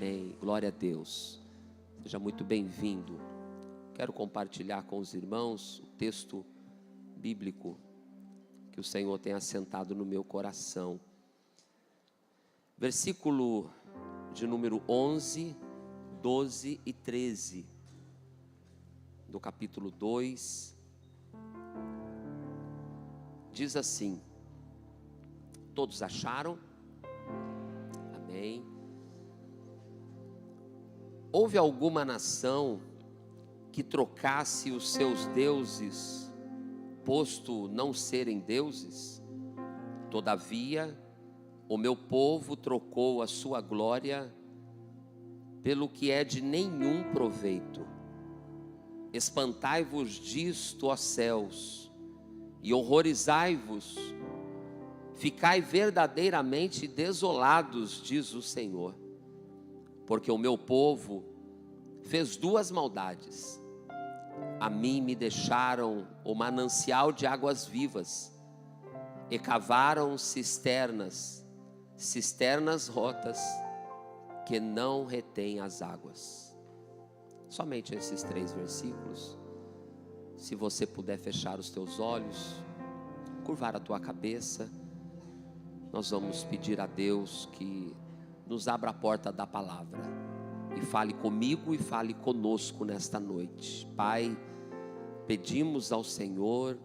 Amém. Glória a Deus. Seja muito bem-vindo. Quero compartilhar com os irmãos o texto bíblico que o Senhor tem assentado no meu coração. Versículo de número 11, 12 e 13 do capítulo 2. Diz assim: todos acharam? Amém. Houve alguma nação que trocasse os seus deuses, posto não serem deuses? Todavia, o meu povo trocou a sua glória pelo que é de nenhum proveito. Espantai-vos disto, ó céus, e horrorizai-vos. Ficai verdadeiramente desolados, diz o Senhor, porque o meu povo fez duas maldades. A mim me deixaram o manancial de águas vivas, e cavaram cisternas rotas, que não retêm as águas. Somente esses 3 versículos. Se você puder fechar os teus olhos, curvar a tua cabeça, nós vamos pedir a Deus que nos abra a porta da palavra e fale comigo e fale conosco nesta noite. Pai, pedimos ao Senhor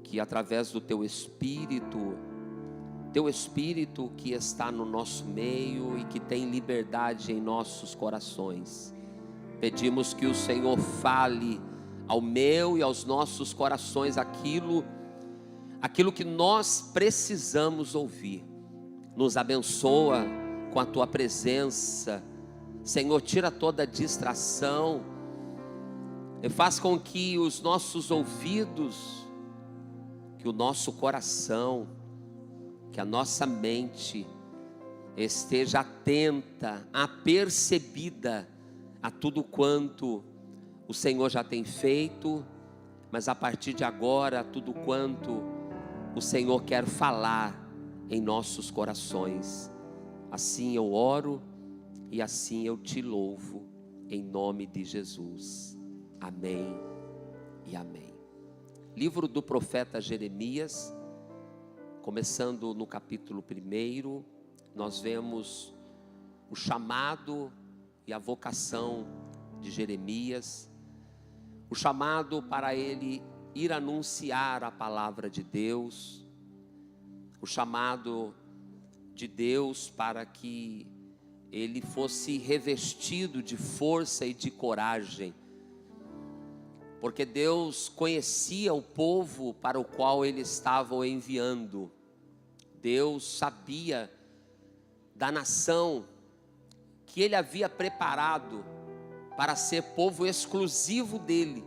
que através do Teu Espírito que está no nosso meio e que tem liberdade em nossos corações, pedimos que o Senhor fale ao meu e aos nossos corações aquilo que nós precisamos ouvir. Nos abençoa com a Tua presença, Senhor. Tira toda distração e faz com que os nossos ouvidos, que o nosso coração, que a nossa mente esteja atenta, apercebida a tudo quanto o Senhor já tem feito, mas a partir de agora, tudo quanto o Senhor quer falar em nossos corações. Assim eu oro e assim eu te louvo, em nome de Jesus. Amém e amém. Livro do profeta Jeremias, começando no capítulo 1, nós vemos o chamado e a vocação de Jeremias, o chamado para ele ir anunciar a palavra de Deus, o chamado de Deus para que ele fosse revestido de força e de coragem, porque Deus conhecia o povo para o qual ele estava o enviando. Deus sabia da nação que ele havia preparado para ser povo exclusivo dele,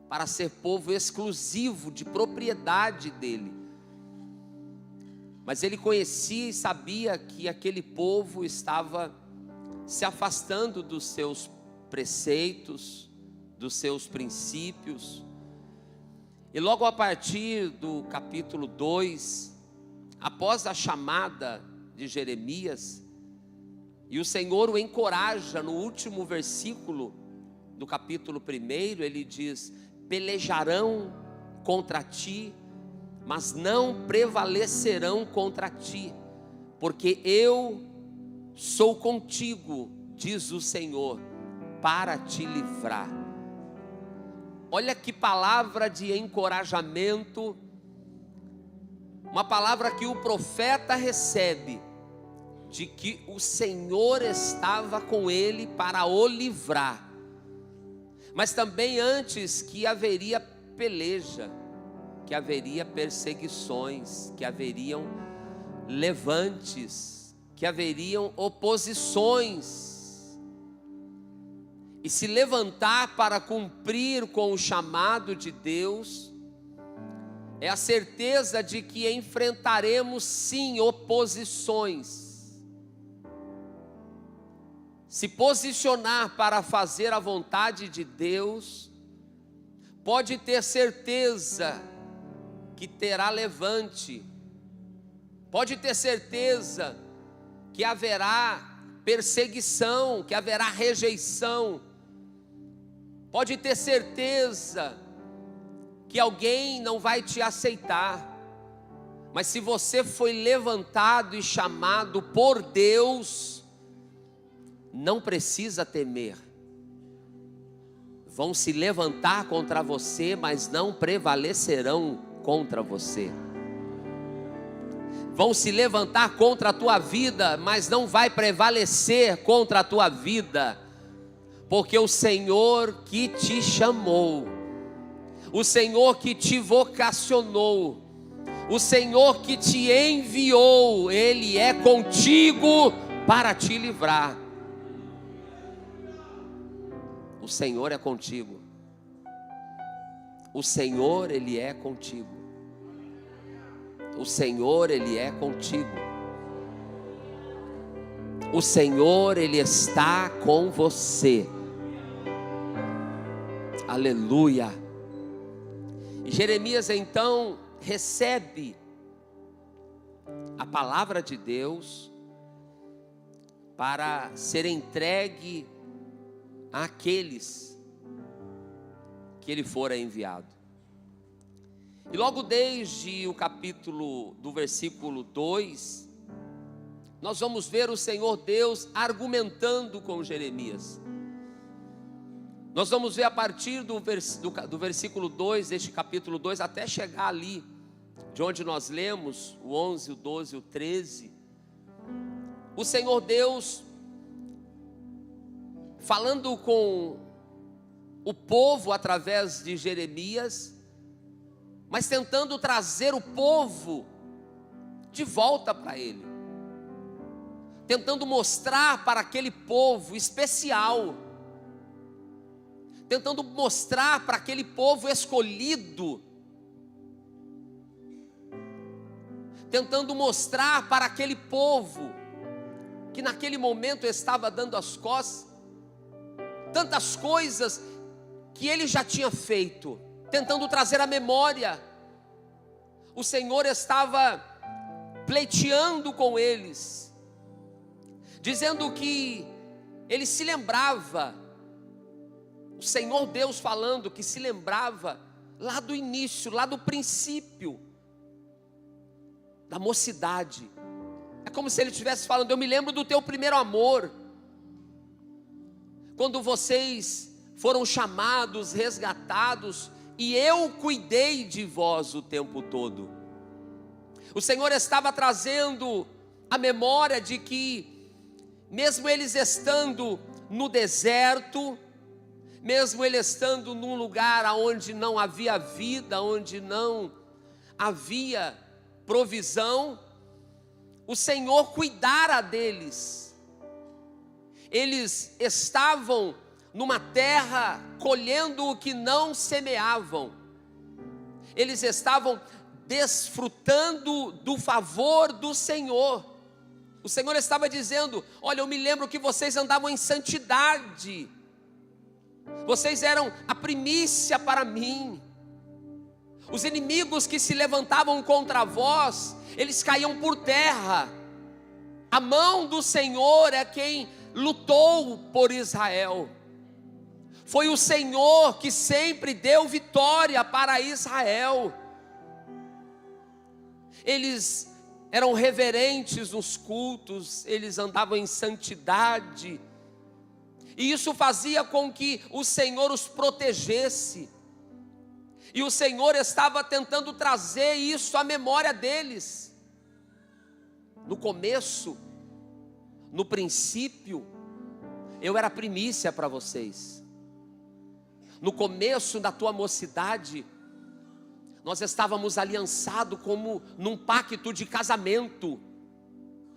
para ser povo exclusivo de propriedade dele. Mas ele conhecia e sabia que aquele povo estava se afastando dos seus preceitos, dos seus princípios. E logo a partir do capítulo 2, após a chamada de Jeremias, e o Senhor o encoraja no último versículo do capítulo 1, ele diz: pelejarão contra ti, mas não prevalecerão contra ti, porque eu sou contigo, diz o Senhor, para te livrar. Olha que palavra de encorajamento, uma palavra que o profeta recebe, de que o Senhor estava com ele para o livrar, mas também antes que haveria peleja, que haveria perseguições, que haveriam levantes, que haveriam oposições, e se levantar para cumprir com o chamado de Deus, é a certeza de que enfrentaremos sim oposições. Se posicionar para fazer a vontade de Deus, pode ter certeza que terá levante, pode ter certeza que haverá perseguição, que haverá rejeição. Pode ter certeza que alguém não vai te aceitar. Mas se você foi levantado e chamado por Deus, não precisa temer. Vão se levantar contra você, mas não prevalecerão contra você. Vão se levantar contra a tua vida, mas não vai prevalecer contra a tua vida. Porque o Senhor que te chamou, o Senhor que te vocacionou, o Senhor que te enviou, Ele é contigo para te livrar. O Senhor é contigo. O Senhor, Ele é contigo. O Senhor, Ele é contigo. O Senhor, Ele está com você. Aleluia. E Jeremias então recebe a palavra de Deus para ser entregue àqueles que ele fora enviado. E logo desde o capítulo do versículo 2, nós vamos ver o Senhor Deus argumentando com Jeremias. Nós vamos ver a partir do versículo 2, deste capítulo 2, até chegar ali, de onde nós lemos, o 11, o 12, o 13. O Senhor Deus falando com o povo através de Jeremias, mas tentando trazer o povo de volta para Ele. Tentando mostrar para aquele povo especial, tentando mostrar para aquele povo escolhido, tentando mostrar para aquele povo que naquele momento estava dando as costas, tantas coisas que ele já tinha feito, tentando trazer à memória. O Senhor estava pleiteando com eles, dizendo que ele se lembrava, o Senhor Deus falando que se lembrava lá do início, lá do princípio, da mocidade. É como se ele estivesse falando: eu me lembro do teu primeiro amor, quando vocês foram chamados, resgatados, e eu cuidei de vós o tempo todo. O Senhor estava trazendo a memória de que, mesmo eles estando no deserto, mesmo ele estando num lugar onde não havia vida, onde não havia provisão, o Senhor cuidara deles. Eles estavam numa terra colhendo o que não semeavam. Eles estavam desfrutando do favor do Senhor. O Senhor estava dizendo: olha, eu me lembro que vocês andavam em santidade, vocês eram a primícia para mim. Os inimigos que se levantavam contra vós, eles caíam por terra. A mão do Senhor é quem lutou por Israel. Foi o Senhor que sempre deu vitória para Israel. Eles eram reverentes nos cultos, eles andavam em santidade, e isso fazia com que o Senhor os protegesse. E o Senhor estava tentando trazer isso à memória deles. No começo, no princípio, eu era primícia para vocês. No começo da tua mocidade, nós estávamos aliançados como num pacto de casamento.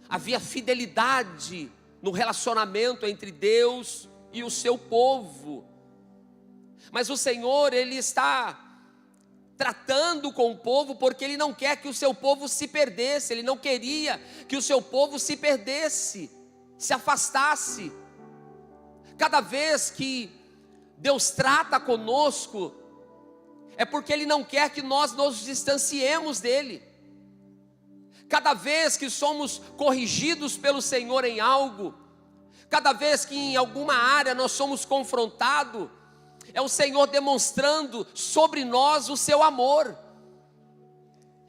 Havia fidelidade no relacionamento entre Deus e o seu povo. Mas o Senhor, Ele está tratando com o povo, porque Ele não quer que o seu povo se perdesse. Ele não queria que o seu povo se perdesse, se afastasse. Cada vez que Deus trata conosco, é porque Ele não quer que nós nos distanciemos dEle. Cada vez que somos corrigidos pelo Senhor em algo, Cada vez que em alguma área nós somos confrontados, é o Senhor demonstrando sobre nós o seu amor.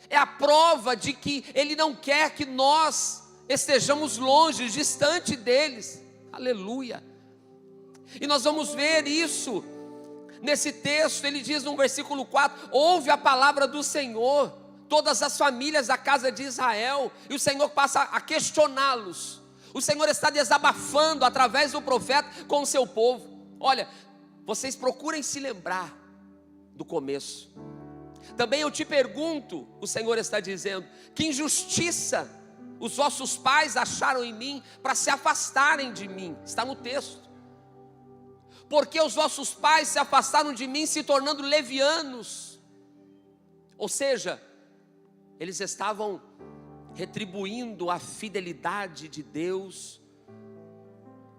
É a prova de que Ele não quer que nós estejamos longe, distante deles. Aleluia. E nós vamos ver isso nesse texto. Ele diz no versículo 4: ouve a palavra do Senhor, todas as famílias da casa de Israel. E o Senhor passa a questioná-los. O Senhor está desabafando através do profeta com o seu povo. Olha, vocês procurem se lembrar do começo. Também eu te pergunto, o Senhor está dizendo, que injustiça os vossos pais acharam em mim para se afastarem de mim. Está no texto. Porque os vossos pais se afastaram de mim, se tornando levianos. Ou seja, eles estavam retribuindo a fidelidade de Deus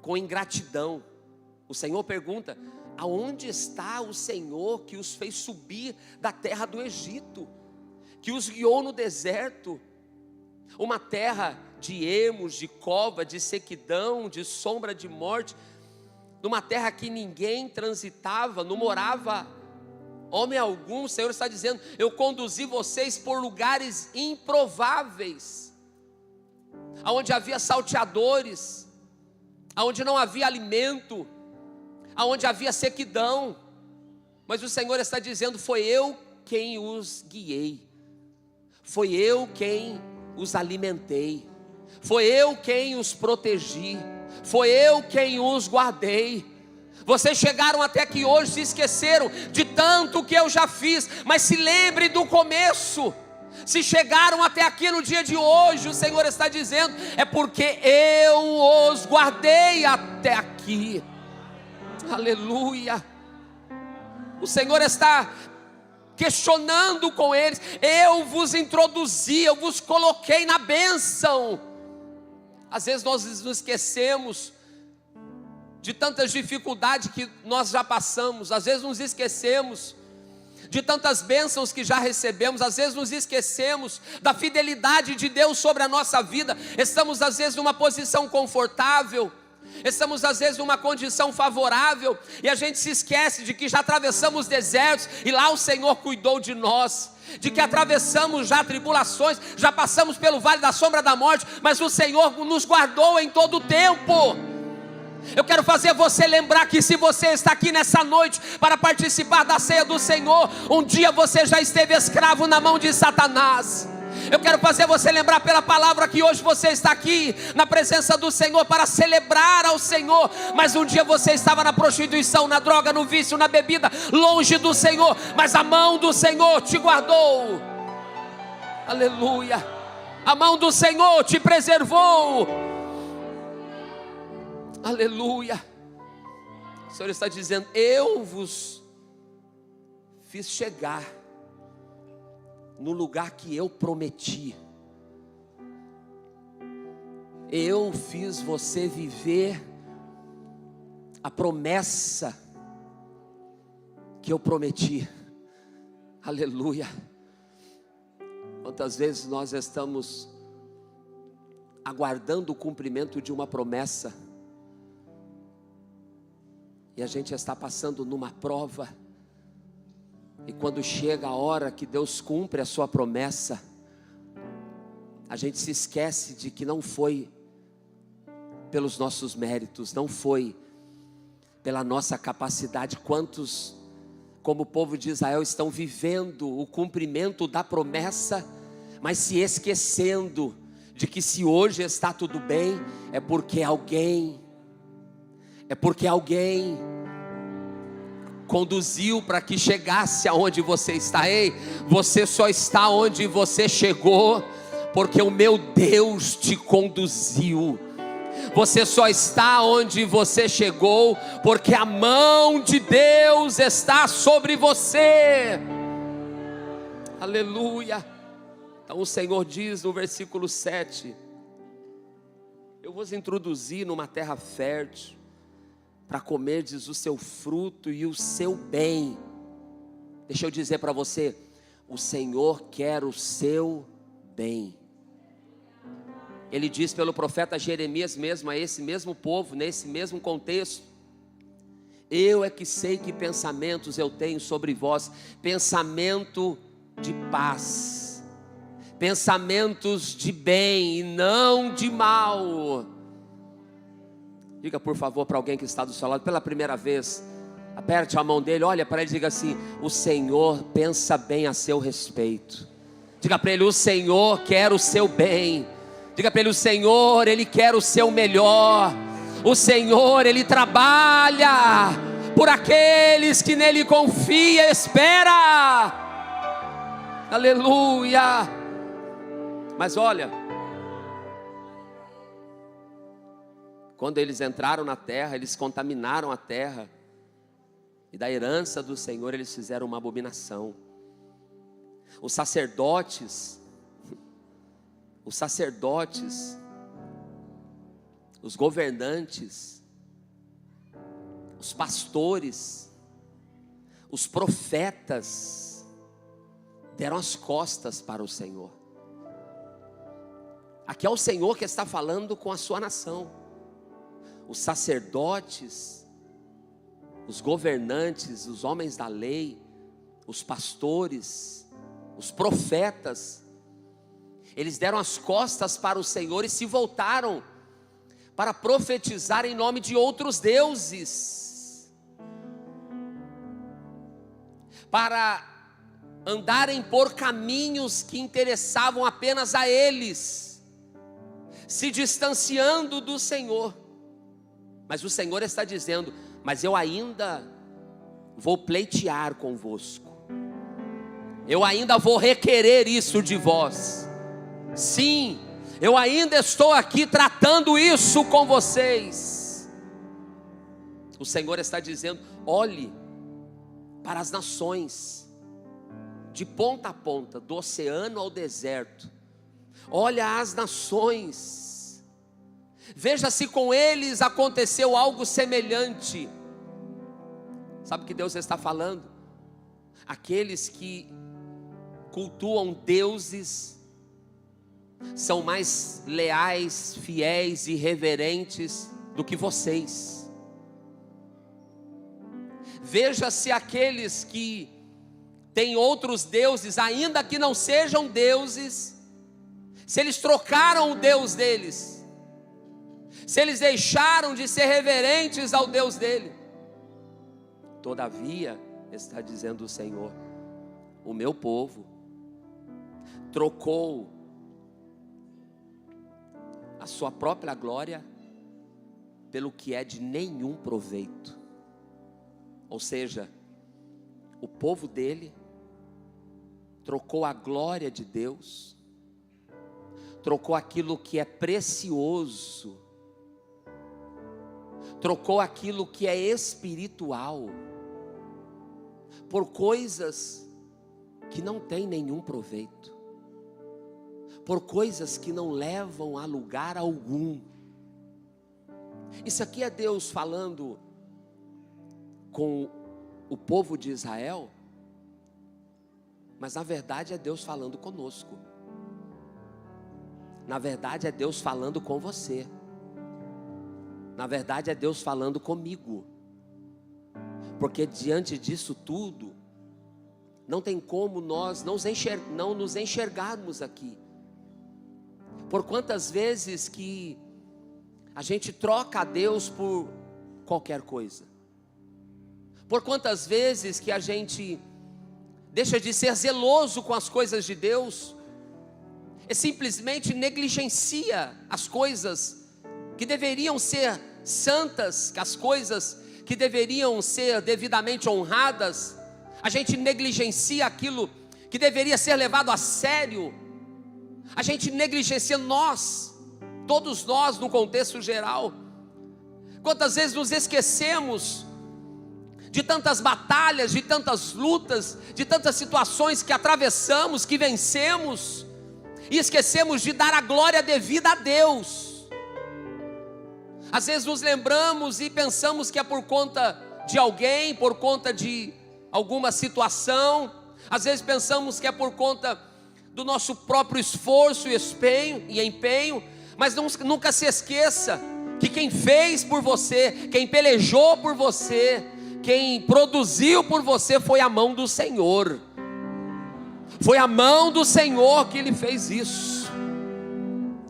com ingratidão. O Senhor pergunta: aonde está o Senhor que os fez subir da terra do Egito, que os guiou no deserto, uma terra de ermos, de cova, de sequidão, de sombra de morte, numa terra que ninguém transitava, não morava homem algum? O Senhor está dizendo: eu conduzi vocês por lugares improváveis, aonde havia salteadores, aonde não havia alimento, aonde havia sequidão. Mas o Senhor está dizendo: foi eu quem os guiei, foi eu quem os alimentei, foi eu quem os protegi, foi eu quem os guardei. Vocês chegaram até aqui hoje, se esqueceram de tanto que eu já fiz, mas se lembre do começo. Se chegaram até aqui no dia de hoje, o Senhor está dizendo: é porque eu os guardei até aqui. Aleluia. O Senhor está questionando com eles: eu vos introduzi, eu vos coloquei na bênção. Às vezes nós nos esquecemos de tantas dificuldades que nós já passamos, às vezes nos esquecemos de tantas bênçãos que já recebemos, às vezes nos esquecemos da fidelidade de Deus sobre a nossa vida. Estamos às vezes numa posição confortável, estamos às vezes numa condição favorável, e a gente se esquece de que já atravessamos desertos, e lá o Senhor cuidou de nós, de que atravessamos já tribulações, já passamos pelo vale da sombra da morte, mas o Senhor nos guardou em todo o tempo. Eu quero fazer você lembrar que se você está aqui nessa noite para participar da ceia do Senhor, um dia você já esteve escravo na mão de Satanás. Eu quero fazer você lembrar pela palavra que hoje você está aqui na presença do Senhor para celebrar ao Senhor, mas um dia você estava na prostituição, na droga, no vício, na bebida, longe do Senhor, mas a mão do Senhor te guardou. Aleluia. A mão do Senhor te preservou. Aleluia. O Senhor está dizendo: eu vos fiz chegar no lugar que eu prometi. Eu fiz você viver a promessa que eu prometi. Aleluia. Quantas vezes nós estamos aguardando o cumprimento de uma promessa, e a gente está passando numa prova, e quando chega a hora que Deus cumpre a sua promessa, a gente se esquece de que não foi pelos nossos méritos, não foi pela nossa capacidade. Quantos, como o povo de Israel, estão vivendo o cumprimento da promessa, mas se esquecendo de que se hoje está tudo bem, é porque alguém conduziu para que chegasse aonde você está. Ei, você só está onde você chegou porque o meu Deus te conduziu. Você só está onde você chegou porque a mão de Deus está sobre você. Aleluia. Então o Senhor diz no versículo 7: eu vos introduzi numa terra fértil, para comerdes o seu fruto e o seu bem. Deixa eu dizer para você: o Senhor quer o seu bem. Ele diz pelo profeta Jeremias mesmo, a esse mesmo povo, nesse mesmo contexto: eu é que sei que pensamentos eu tenho sobre vós, pensamento de paz, pensamentos de bem e não de mal. Diga por favor para alguém que está do seu lado pela primeira vez, aperte a mão dele, olha para ele e diga assim: o Senhor pensa bem a seu respeito. Diga para ele: o Senhor quer o seu bem. Diga para ele: o Senhor, Ele quer o seu melhor. O Senhor, Ele trabalha por aqueles que nele confiam e esperam. Aleluia. Mas olha, quando eles entraram na terra, eles contaminaram a terra, e da herança do Senhor eles fizeram uma abominação. Os sacerdotes, os governantes, os pastores, os profetas deram as costas para o Senhor. Aqui é o Senhor que está falando com a sua nação. Os sacerdotes, os governantes, os homens da lei, os pastores, os profetas, eles deram as costas para o Senhor e se voltaram para profetizar em nome de outros deuses, para andarem por caminhos que interessavam apenas a eles, se distanciando do Senhor. Mas o Senhor está dizendo: mas eu ainda vou pleitear convosco, eu ainda vou requerer isso de vós. Sim, eu ainda estou aqui tratando isso com vocês. O Senhor está dizendo: olhe para as nações, de ponta a ponta, do oceano ao deserto. Olha as nações, veja se com eles aconteceu algo semelhante. Sabe o que Deus está falando? Aqueles que cultuam deuses são mais leais, fiéis e reverentes do que vocês. Veja se aqueles que têm outros deuses, ainda que não sejam deuses, se eles trocaram o Deus deles, se eles deixaram de ser reverentes ao Deus dele. Todavia, está dizendo o Senhor, o meu povo trocou a sua própria glória pelo que é de nenhum proveito. Ou seja, o povo dele trocou a glória de Deus, trocou aquilo que é precioso, trocou aquilo que é espiritual, por coisas que não têm nenhum proveito, por coisas que não levam a lugar algum. Isso aqui é Deus falando com o povo de Israel, mas na verdade é Deus falando conosco. Na verdade é Deus falando com você. Na verdade é Deus falando comigo. Porque diante disso tudo, não tem como nós não nos enxergarmos aqui. Por quantas vezes que a gente troca a Deus por qualquer coisa. Por quantas vezes que a gente deixa de ser zeloso com as coisas de Deus, e simplesmente negligencia as coisas que deveriam ser santas, as coisas que deveriam ser devidamente honradas. A gente negligencia aquilo que deveria ser levado a sério. A gente negligencia todos nós no contexto geral. Quantas vezes nos esquecemos de tantas batalhas, de tantas lutas, de tantas situações que atravessamos, que vencemos, e esquecemos de dar a glória devida a Deus. Às vezes nos lembramos e pensamos que é por conta de alguém, por conta de alguma situação. Às vezes pensamos que é por conta do nosso próprio esforço e empenho, Mas nunca se esqueça que quem fez por você, quem pelejou por você, quem produziu por você foi a mão do Senhor. Foi a mão do Senhor que lhe fez isso.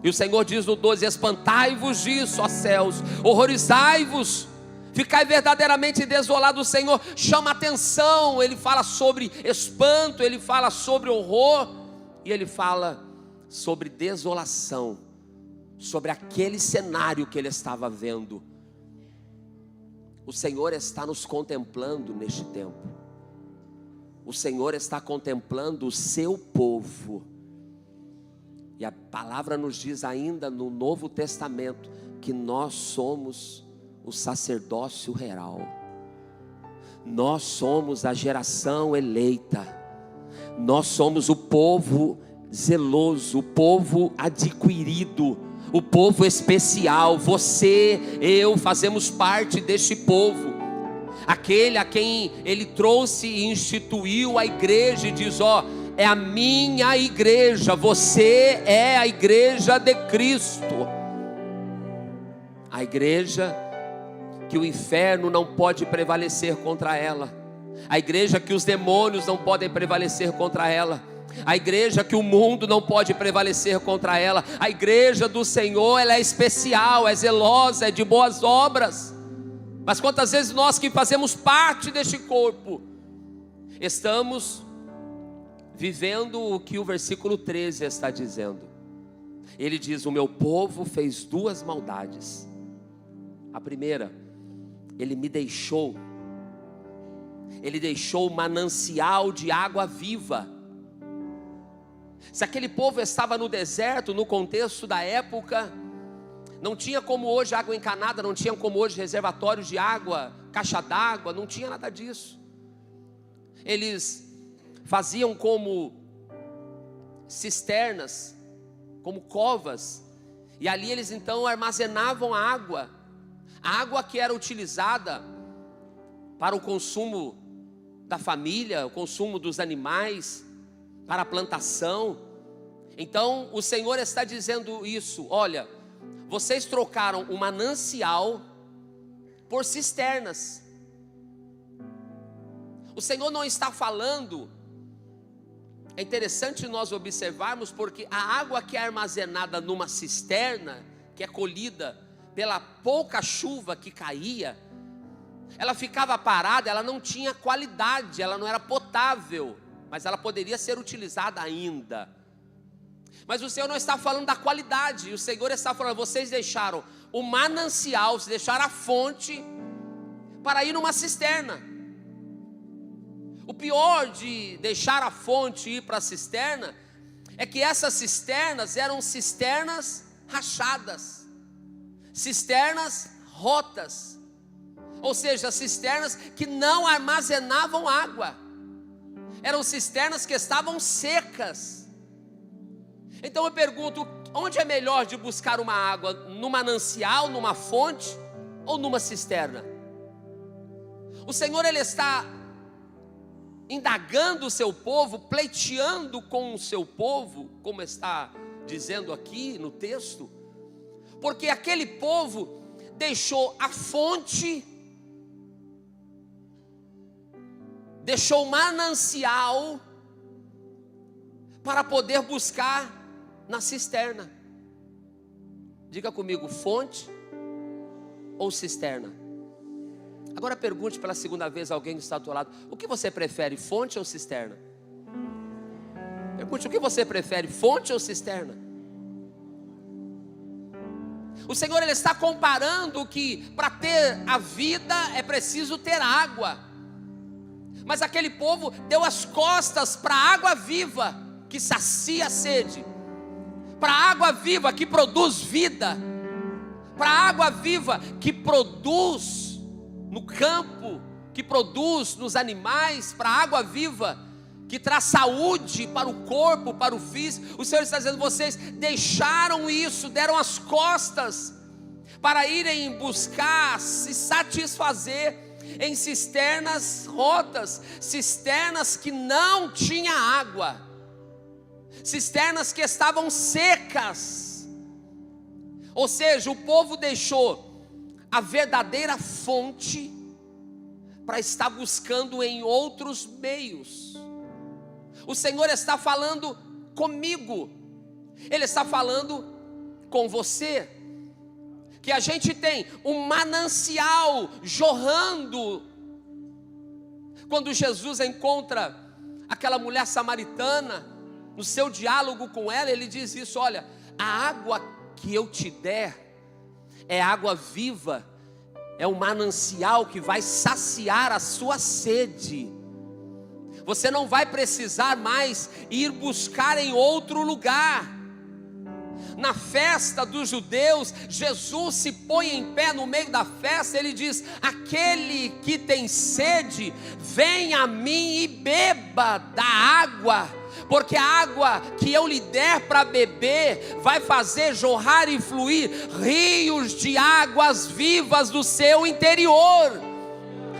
E o Senhor diz no 12: espantai-vos disso, ó céus, horrorizai-vos, ficai verdadeiramente desolados. O Senhor chama atenção, Ele fala sobre espanto, Ele fala sobre horror, e Ele fala sobre desolação, sobre aquele cenário que Ele estava vendo. O Senhor está nos contemplando neste tempo. O Senhor está contemplando o seu povo. E a palavra nos diz ainda no Novo Testamento que nós somos o sacerdócio real. Nós somos a geração eleita. Nós somos o povo zeloso, o povo adquirido, o povo especial. Você, eu fazemos parte deste povo. Aquele a quem Ele trouxe e instituiu a igreja e diz: ó, é a minha igreja, você é a igreja de Cristo. A igreja que o inferno não pode prevalecer contra ela. A igreja que os demônios não podem prevalecer contra ela. A igreja que o mundo não pode prevalecer contra ela. A igreja do Senhor, ela é especial, é zelosa, é de boas obras. Mas quantas vezes nós que fazemos parte deste corpo estamos vivendo o que o versículo 13 está dizendo? Ele diz: o meu povo fez duas maldades. A primeira, ele deixou o manancial de água viva. Se aquele povo estava no deserto, no contexto da época, não tinha como hoje água encanada, não tinha como hoje reservatórios de água, caixa d'água, não tinha nada disso. Eles faziam como cisternas, como covas, e ali eles então armazenavam a água que era utilizada para o consumo da família, o consumo dos animais, para a plantação. Então o Senhor está dizendo isso: olha, vocês trocaram o manancial por cisternas. O Senhor não está falando, é interessante nós observarmos, porque a água que é armazenada numa cisterna, que é colhida pela pouca chuva que caía, ela ficava parada, ela não tinha qualidade, ela não era potável, mas ela poderia ser utilizada ainda. Mas o Senhor não está falando da qualidade, o Senhor está falando: vocês deixaram o manancial, vocês deixaram a fonte para ir numa cisterna. O pior de deixar a fonte ir para a cisterna é que essas cisternas eram cisternas rachadas, cisternas rotas, ou seja, cisternas que não armazenavam água, eram cisternas que estavam secas. Então eu pergunto: onde é melhor de buscar uma água? No manancial, numa fonte ou numa cisterna? O Senhor, Ele está indagando o seu povo, pleiteando com o seu povo, como está dizendo aqui no texto, porque aquele povo deixou a fonte, deixou o manancial para poder buscar na cisterna. Diga comigo: fonte ou cisterna? Agora pergunte pela segunda vez a alguém que está do seu lado: o que você prefere, fonte ou cisterna? Pergunte: o que você prefere, fonte ou cisterna? O Senhor, Ele está comparando que para ter a vida é preciso ter água. Mas aquele povo deu as costas para a água viva que sacia a sede, para a água viva que produz vida, para a água viva que produz no campo, que produz nos animais, para a água viva que traz saúde para o corpo, para o físico. O Senhor está dizendo: vocês deixaram isso, deram as costas para irem buscar se satisfazer em cisternas rotas, cisternas que não tinham água, cisternas que estavam secas. Ou seja, o povo deixou a verdadeira fonte para estar buscando em outros meios. O Senhor está falando comigo, Ele está falando com você, que a gente tem um manancial jorrando. Quando Jesus encontra aquela mulher samaritana, no seu diálogo com ela, Ele diz isso: olha, a água que eu te der é água viva, é um manancial que vai saciar a sua sede. Você não vai precisar mais ir buscar em outro lugar. Na festa dos judeus, Jesus se põe em pé no meio da festa. Ele diz: aquele que tem sede, vem a mim e beba da água, porque a água que eu lhe der para beber vai fazer jorrar e fluir rios de águas vivas do seu interior.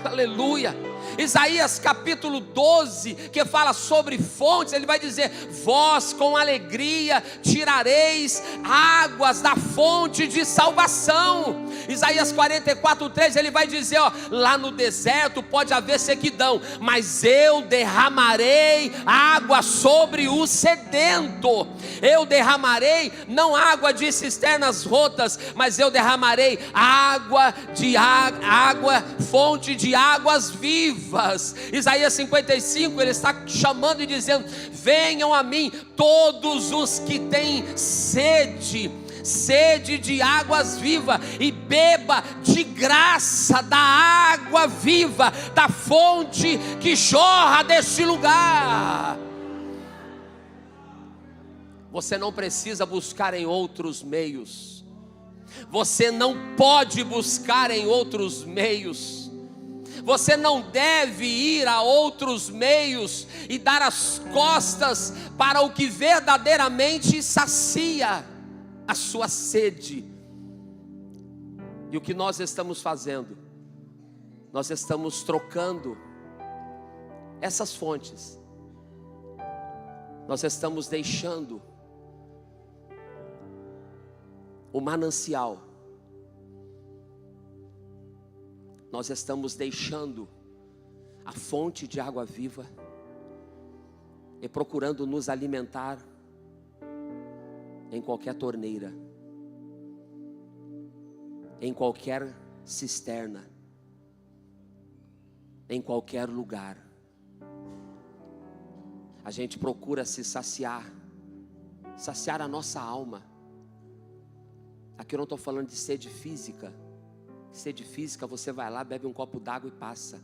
Aleluia. Isaías capítulo 12, que fala sobre fontes, ele vai dizer: vós com alegria tirareis águas da fonte de salvação. Isaías 44:3, ele vai dizer: ó, lá no deserto pode haver sequidão, mas eu derramarei água sobre o sedento. Eu derramarei não água de cisternas rotas, mas eu derramarei água, fonte de águas vivas. Isaías 55, ele está chamando e dizendo: venham a mim todos os que têm sede de águas vivas, e beba de graça da água viva, da fonte que jorra deste lugar. Você não precisa buscar em outros meios, você não pode buscar em outros meios, você não deve ir a outros meios e dar as costas para o que verdadeiramente sacia a sua sede. E o que nós estamos fazendo? Nós estamos trocando essas fontes, nós estamos deixando o manancial, nós estamos deixando a fonte de água viva e procurando nos alimentar em qualquer torneira, em qualquer cisterna, em qualquer lugar. A gente procura se saciar a nossa alma. Aqui eu não estou falando de sede física. Sede física, você vai lá, bebe um copo d'água e passa.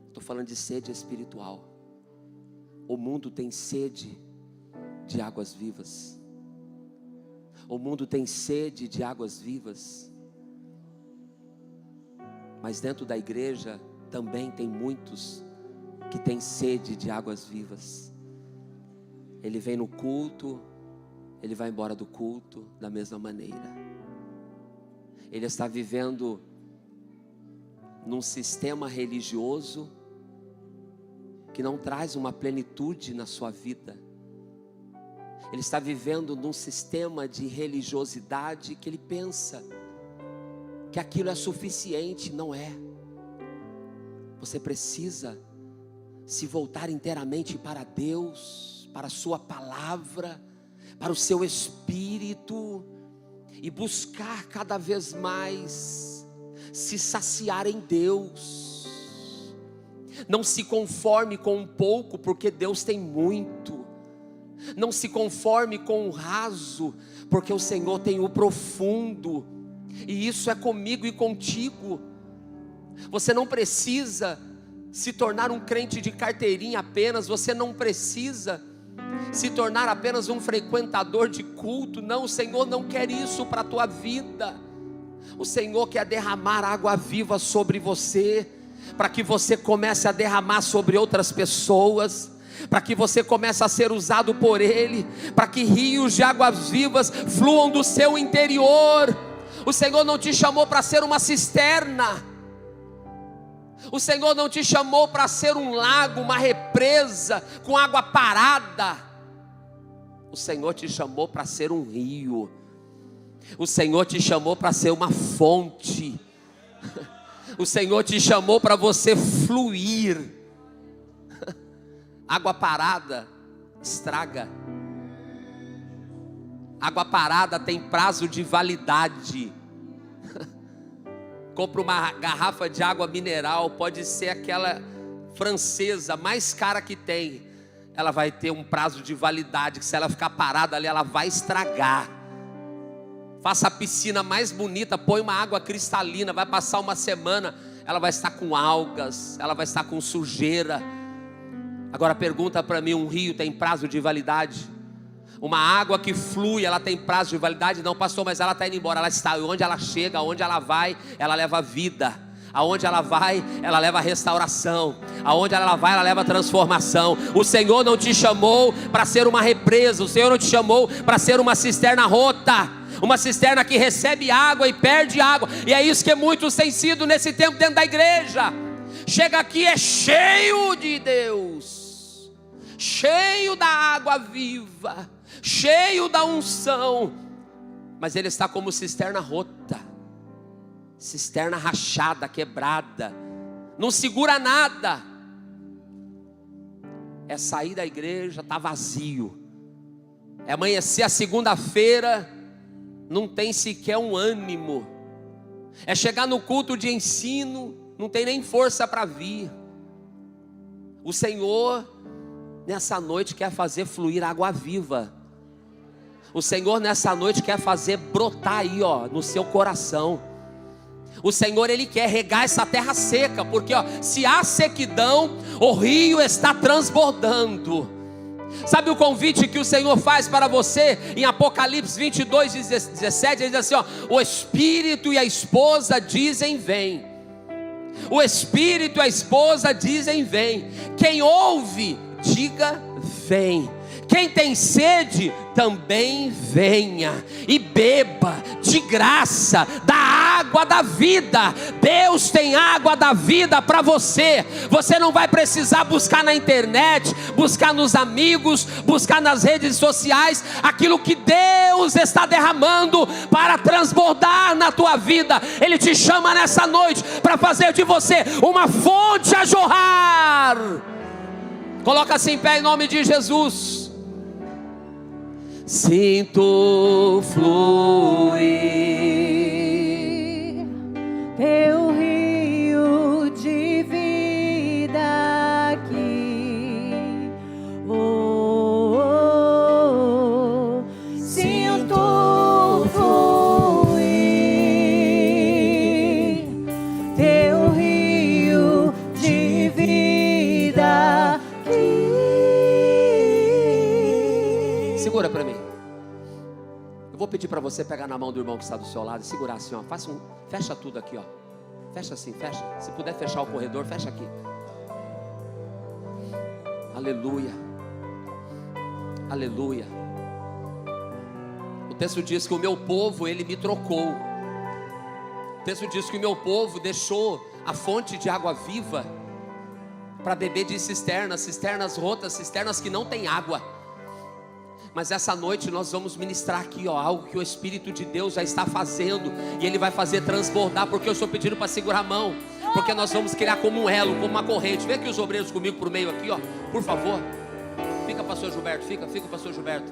Estou falando de sede espiritual. O mundo tem sede de águas vivas. O mundo tem sede de águas vivas. Mas dentro da igreja também tem muitos que têm sede de águas vivas. Ele vem no culto, ele vai embora do culto da mesma maneira. Ele está vivendo num sistema religioso que não traz uma plenitude na sua vida. Ele está vivendo num sistema de religiosidade que ele pensa que aquilo é suficiente. Não é. Você precisa se voltar inteiramente para Deus, para a sua palavra, para o seu espírito, e buscar cada vez mais se saciar em Deus. Não se conforme com um pouco, porque Deus tem muito. Não se conforme com o raso, porque o Senhor tem o profundo. E isso é comigo e contigo. Você não precisa se tornar um crente de carteirinha apenas. Você não precisa se tornar apenas um frequentador de culto. Não, o Senhor não quer isso para a tua vida. O Senhor quer derramar água viva sobre você, para que você comece a derramar sobre outras pessoas, para que você comece a ser usado por Ele, para que rios de águas vivas fluam do seu interior. O Senhor não te chamou para ser uma cisterna. O Senhor não te chamou para ser um lago, uma represa com água parada. O Senhor te chamou para ser um rio. O Senhor te chamou para ser uma fonte. O Senhor te chamou para você fluir. Água parada estraga. Água parada tem prazo de validade. Compra uma garrafa de água mineral, pode ser aquela francesa mais cara que tem. Ela vai ter um prazo de validade, que se ela ficar parada ali, ela vai estragar. Faça a piscina mais bonita, põe uma água cristalina, vai passar uma semana, ela vai estar com algas, ela vai estar com sujeira. Agora pergunta para mim, um rio tem prazo de validade? Uma água que flui, ela tem prazo de validade? Não, pastor, mas ela está indo embora. Ela está, onde ela chega, onde ela vai, ela leva vida. Aonde ela vai, ela leva restauração. Aonde ela vai, ela leva transformação. O Senhor não te chamou para ser uma represa. O Senhor não te chamou para ser uma cisterna rota, uma cisterna que recebe água e perde água. E é isso que muitos têm sido nesse tempo dentro da igreja. Chega aqui, é cheio de Deus, cheio da água viva, cheio da unção, mas ele está como cisterna rota, cisterna rachada, quebrada, não segura nada. É sair da igreja, está vazio. É amanhecer a segunda-feira, não tem sequer um ânimo. É chegar no culto de ensino, não tem nem força para vir. O Senhor nessa noite quer fazer fluir água viva. O Senhor nessa noite quer fazer brotar aí, ó, no seu coração. O Senhor, Ele quer regar essa terra seca, porque ó, se há sequidão, o rio está transbordando. Sabe o convite que o Senhor faz para você em Apocalipse 22, 17? Ele diz assim, ó, o Espírito e a esposa dizem vem. O Espírito e a esposa dizem vem. Quem ouve, diga vem. Quem tem sede, também venha e beba de graça da água da vida. Deus tem água da vida para você. Você não vai precisar buscar na internet, buscar nos amigos, buscar nas redes sociais aquilo que Deus está derramando para transbordar na tua vida. Ele te chama nessa noite para fazer de você uma fonte a jorrar. Coloca-se em pé em nome de Jesus. Sinto fluir teu rio de vida aqui. Oh, oh, oh. Sinto fluir teu rio de vida aqui. Segura para mim. Eu vou pedir para você pegar na mão do irmão que está do seu lado e segurar assim, ó. Fecha tudo aqui, ó. Fecha assim, fecha. Se puder fechar o corredor, fecha aqui. Aleluia. Aleluia. O texto diz que o meu povo, ele me trocou. O texto diz que o meu povo deixou a fonte de água viva para beber de cisternas, cisternas rotas, cisternas que não tem água. Mas essa noite nós vamos ministrar aqui, ó, algo que o Espírito de Deus já está fazendo, e Ele vai fazer transbordar, porque eu estou pedindo para segurar a mão, porque nós vamos criar como um elo, como uma corrente. Vem aqui os obreiros comigo por meio aqui, ó, por favor. Fica, pastor Gilberto, fica pastor Gilberto.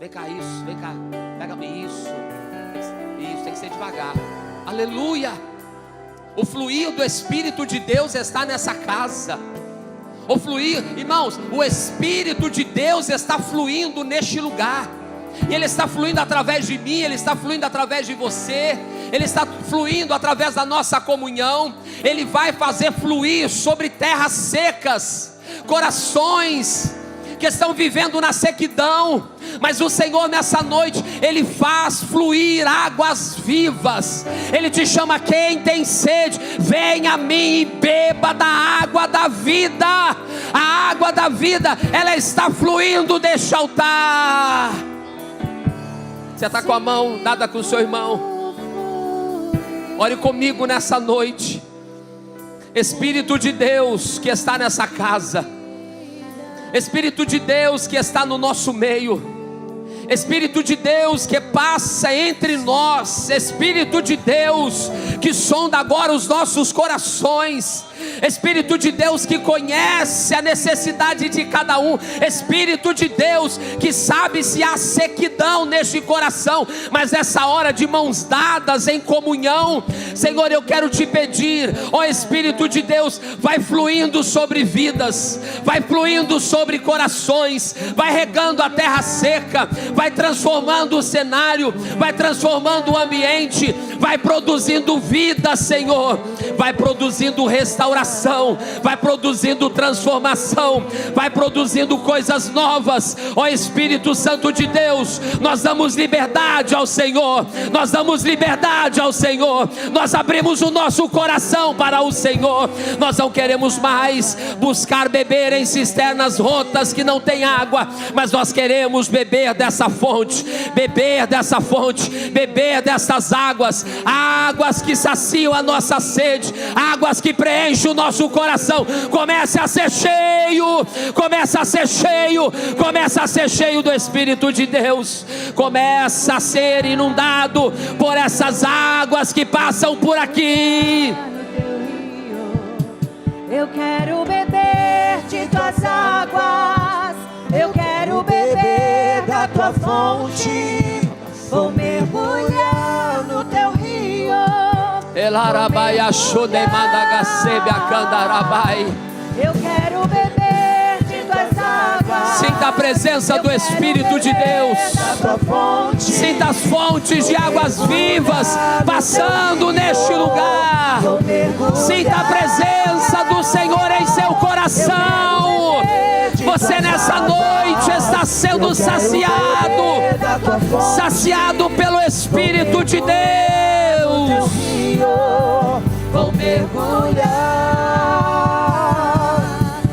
Vem cá, isso, vem cá, pega-me isso, tem que ser devagar. Aleluia. O fluir do Espírito de Deus está nessa casa. O fluir, irmãos, o Espírito de Deus está fluindo neste lugar. E Ele está fluindo através de mim, Ele está fluindo através de você, Ele está fluindo através da nossa comunhão. Ele vai fazer fluir sobre terras secas, corações que estão vivendo na sequidão, mas o Senhor nessa noite, Ele faz fluir águas vivas. Ele te chama, quem tem sede, venha a mim e beba da água da vida. A água da vida, ela está fluindo deste altar. Você está com a mão dada com o seu irmão? Ore comigo nessa noite. Espírito de Deus que está nessa casa, Espírito de Deus que está no nosso meio, Espírito de Deus que passa entre nós, Espírito de Deus que sonda agora os nossos corações, Espírito de Deus que conhece a necessidade de cada um, Espírito de Deus que sabe se há sequidão neste coração, mas nessa hora de mãos dadas em comunhão, Senhor, eu quero te pedir, ó Espírito de Deus, vai fluindo sobre vidas, vai fluindo sobre corações, vai regando a terra seca, vai transformando o cenário, vai transformando o ambiente, vai produzindo vida, Senhor, vai produzindo restauração, vai produzindo transformação, vai produzindo coisas novas. Ó Espírito Santo de Deus, nós damos liberdade ao Senhor, nós damos liberdade ao Senhor, nós abrimos o nosso coração para o Senhor. Nós não queremos mais buscar beber em cisternas rotas que não tem água, mas nós queremos beber dessa fonte, beber dessa fonte, beber dessas águas, águas que saciam a nossa sede, águas que preenchem o nosso coração. Comece a ser cheio, começa a ser cheio, começa a ser cheio do Espírito de Deus, começa a ser inundado por essas águas que passam por aqui. Eu quero beber de tuas águas, eu quero beber da tua fonte, vou mergulhar no teu rio. Eu quero beber de tuas águas. Sinta a presença do Espírito de Deus, sinta as fontes de águas vivas passando neste lugar, sinta a presença do Senhor em seu coração. Você nessa noite está sendo saciado, saciado pelo Espírito de Deus. Vou mergulhar,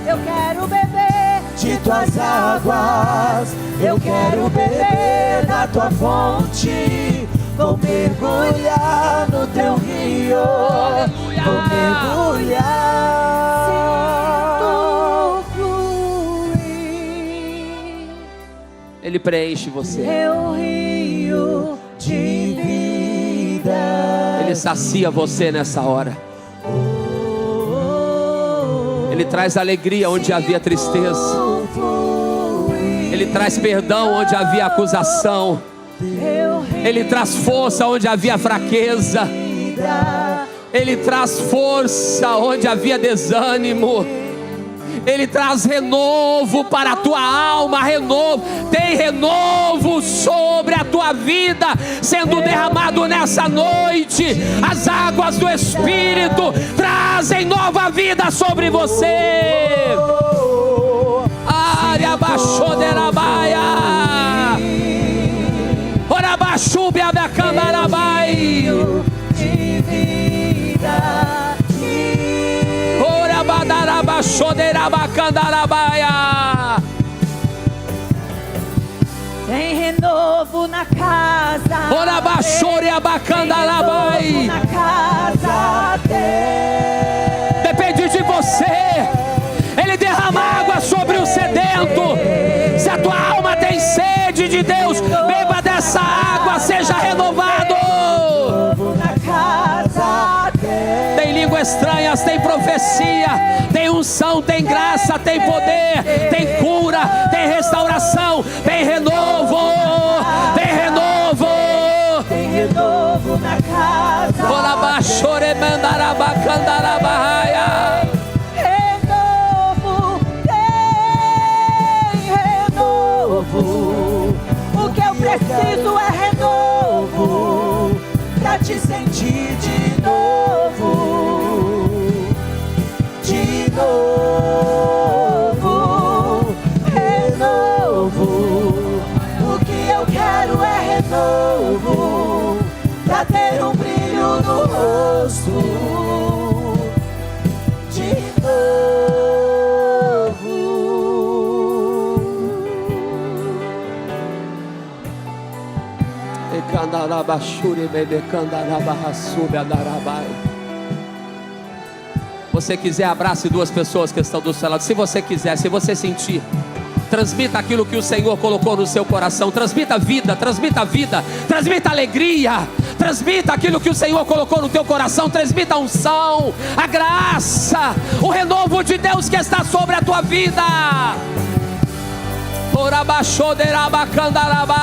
eu quero beber de tuas águas, eu quero beber da tua fonte, vou mergulhar no teu rio, vou mergulhar. Ele preenche você, Teu rio de vida, Ele sacia você nessa hora, Ele traz alegria onde havia tristeza, Ele traz perdão onde havia acusação, Ele traz força onde havia fraqueza, Ele traz força onde havia desânimo, Ele traz renovo para a tua alma, renovo, tem renovo sobre a tua vida sendo derramado nessa noite. As águas do Espírito trazem nova vida sobre você. Área baixoderabaia, ora baixubia becandarabai, de vida. Tem renovo na casa, ora baixore abacandarabai. na casa dele. Depende de você. Ele derrama água sobre o sedento. Se a tua alma tem sede de Deus, beba dessa água, seja renovado. Na casa dele. Tem línguas estranhas, tem profecia, tem unção, tem graça, tem poder, tem cura, tem restauração, tem renovo, tem renovo. Tem renovo na casa. Renovo, tem renovo. O que eu preciso é renovo, pra te sentir de novo, de novo, renovo. O que eu quero é renovo, pra ter um brilho no rosto, de novo. Você quiser, abrace duas pessoas que estão do seu lado. Se você quiser, se você sentir, Transmita aquilo que o Senhor colocou no seu coração. Transmita vida, transmita vida, transmita alegria, transmita aquilo que o Senhor colocou no teu coração. Transmita a unção, a graça, o renovo de Deus que está sobre a tua vida. Orabaxoderabacandalaba.